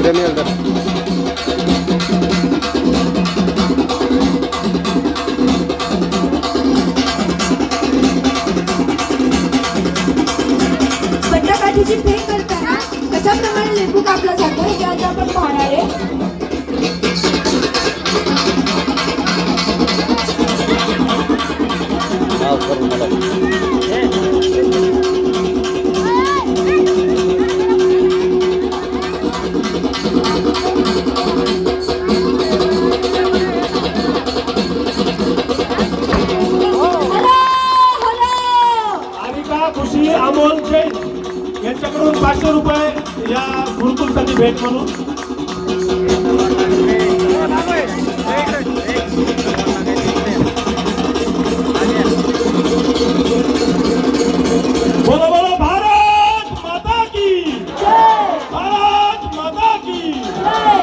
बटाकाठीची fake करताना कशाप्रमाणे लिंबू कापला जातो हे आज आपण पाहणार आहे. खुशी अमोल जैन यांच्याकडून 500 रुपये या गुरुकुलसाठी भेट म्हणून. बोलो बोलो भारत माता की जय, भारत माता की जय.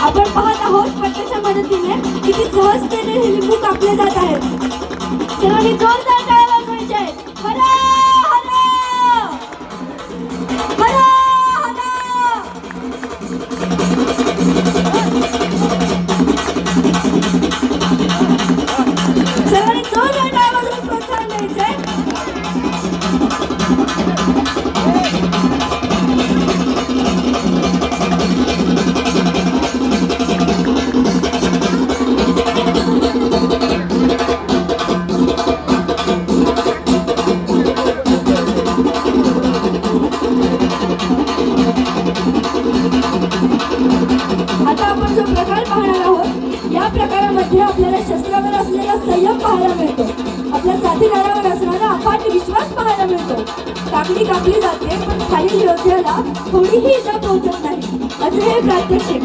आपण पाहत आहोत पट्ट्याच्या मदतीने किती सहजतेने हे लिंबू कापले जात आहेत. सर्वांनी जोरदार टाळ्या वाजवायच्या आहेत. हरा हरा हरा हरा. सर्वांनी जोरदार टाळ्या वाजवून प्रोत्साहन द्यायचे. आता आपण जो प्रकार पाहणार आहोत या प्रकारामध्ये आपल्याला शस्त्रावर असलेला संयम पाहायला मिळतो. आपल्या साथीदारावर असणारा अफाट विश्वास पाहायला मिळतो. काकडी कापली जाते पण खालील योद्ध्याला थोडीही इजा पोहोचत नाही असे हे प्रात्यक्षिक.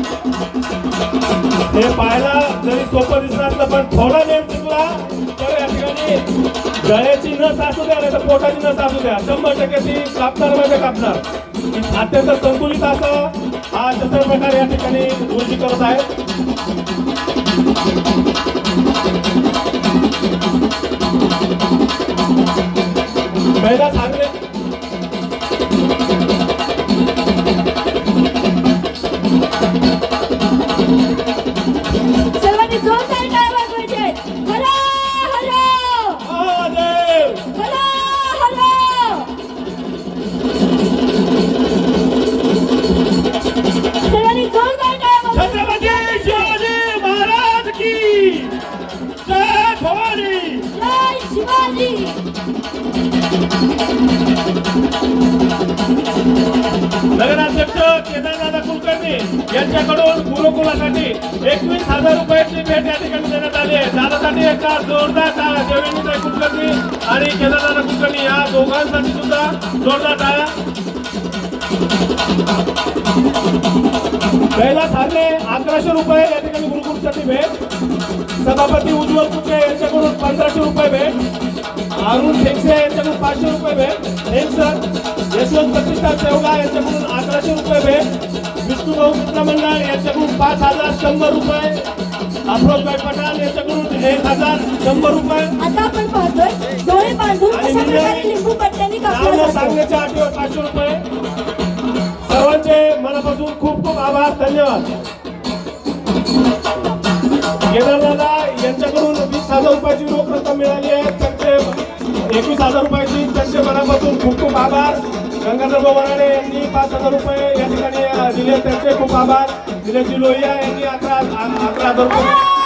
हे पाहायला जरी सोपं दिसत असलं पण थोडा नेम चुकला तर या ठिकाणी गळ्याची नस असू द्या नाही तर पोटाची नस असू द्या 100% ती कापणार म्हणजे कापणार. अत्यंत संतुलित असं हा शस्त्र प्रकार या ठिकाणी गुरुजी करत आहे. पहिला सांगले सर्वांनी जोरदार टाळ्या वाजवायच्या आहेत. हरा हरा महादेव, हरा हरा. सर्वांनी जोरदार टाळ्या वाजवायच्या. छत्रपती शिवाजी महाराज की जय भवानी, जय शिवाजी. नगराध्यक्ष केदारदादा कुलकर्णी यांच्याकडून गुरुकुलासाठी 21,000 रुपयाची भेट या ठिकाणी देण्यात आली आहे. दादासाठी एका जोरदार टाळ्या. देवेंद्र कुलकर्णी आणि केदारदादा कुलकर्णी या दोघांसाठी सुद्धा जोरदार टाळ्या. पहिला साधने 1100 रुपये या ठिकाणी गुरुकुलसाठी भेट. सभापती उज्ज्वल कुके यांच्याकडून 1500 रुपये भेट. अरुण ठेकसे यांच्याकडून 500 रुपये भेट. यशवंत प्रतिष्ठा सेवगा यांच्याकडून 1100 रुपये भेट. विष्णुभाऊ मित्र मंडळ यांच्याकडून 5100 रुपये. अफरोजभाई पठाण यांच्याकडून 1100 रुपये. आता आपण पाहतोय डोळे बांधून कशा प्रकारे लिंबू पट्ट्याने कापला जातो. सांगण्याच्या अटीवर 500 रुपये. सर्वांचे मनापासून खूप खूप आभार, धन्यवाद. केदारदादा यांच्याकडून 20,000 रुपयाची रोख रक्कम मिळाली आहे. त्यांचे 21,000 रुपयाची त्यांचे मनापासून खूप खूप आभार. गंगाधर वराडे यांनी 5,000 रुपये या ठिकाणी दिले त्यांचे खूप आभार. निलेशजी लोहिया यांनी 11,000 रुपये